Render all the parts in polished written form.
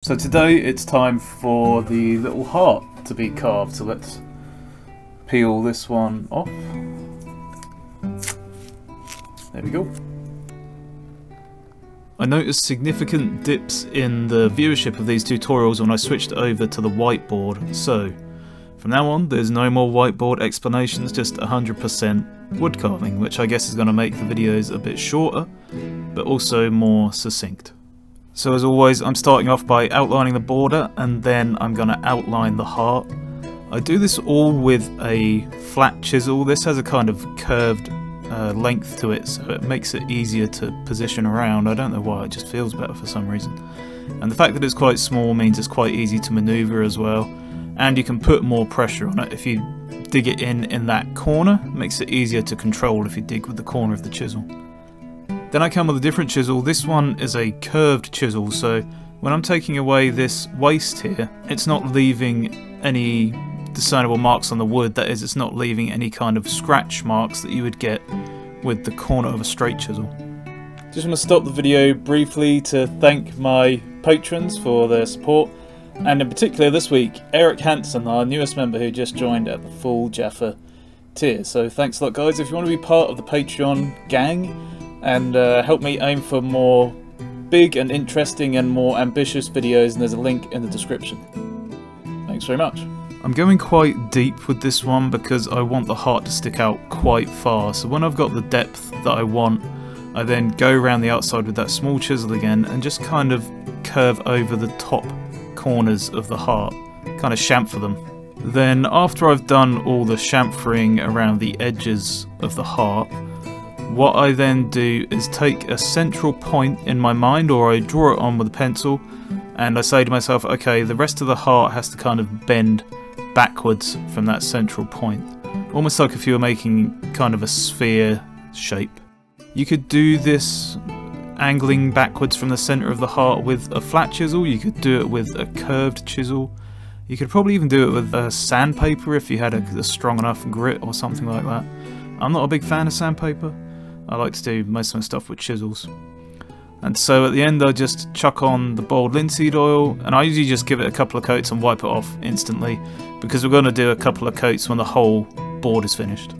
So today it's time for the little heart to be carved, so let's peel this one off. There we go. I noticed significant dips in the viewership of these tutorials when I switched over to the whiteboard, so from now on there's no more whiteboard explanations, just 100% wood carving, which I guess is going to make the videos a bit shorter, but also more succinct. So as always, I'm starting off by outlining the border, and then I'm going to outline the heart. I do this all with a flat chisel. This has a kind of curved length to it, so it makes it easier to position around. I don't know why, it just feels better for some reason. And the fact that it's quite small means it's quite easy to maneuver as well, and you can put more pressure on it. If you dig it in that corner, it makes it easier to control if you dig with the corner of the chisel. Then I come with a different chisel. This one is a curved chisel, so when I'm taking away this waste here, it's not leaving any discernible marks on the wood. That is, it's not leaving any kind of scratch marks that you would get with the corner of a straight chisel. Just want to stop the video briefly to thank my patrons for their support, and in particular this week, Eric Hansen, our newest member who just joined at the full Jaffa tier. So thanks a lot, guys. If you want to be part of the Patreon gang and help me aim for more big and interesting and more ambitious videos, and there's a link in the description. Thanks very much. I'm going quite deep with this one because I want the heart to stick out quite far, so when I've got the depth that I want, I then go around the outside with that small chisel again and just kind of curve over the top corners of the heart, kind of chamfer them. Then after I've done all the chamfering around the edges of the heart, what I then do is take a central point in my mind, or I draw it on with a pencil, and I say to myself, okay, the rest of the heart has to kind of bend backwards from that central point, almost like if you were making kind of a sphere shape. You could do this angling backwards from the centre of the heart with a flat chisel, you could do it with a curved chisel, you could probably even do it with a sandpaper if you had a strong enough grit or something like that. I'm not a big fan of sandpaper. I like to do most of my stuff with chisels. And so at the end I just chuck on the boiled linseed oil, and I usually just give it a couple of coats and wipe it off instantly, because we're going to do a couple of coats when the whole board is finished.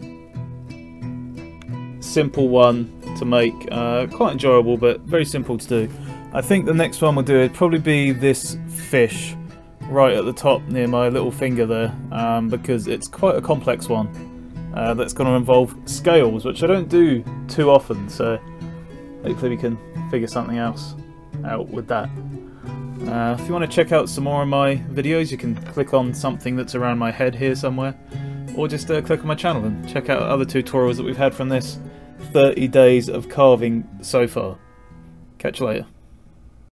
Simple one to make, quite enjoyable but very simple to do. I think the next one we'll do would probably be this fish right at the top near my little finger there, because it's quite a complex one. That's going to involve scales, which I don't do too often, so hopefully we can figure something else out with that. If you want to check out some more of my videos, you can click on something that's around my head here somewhere, or just click on my channel and check out other tutorials that we've had from this 30 days of carving so far. Catch you later.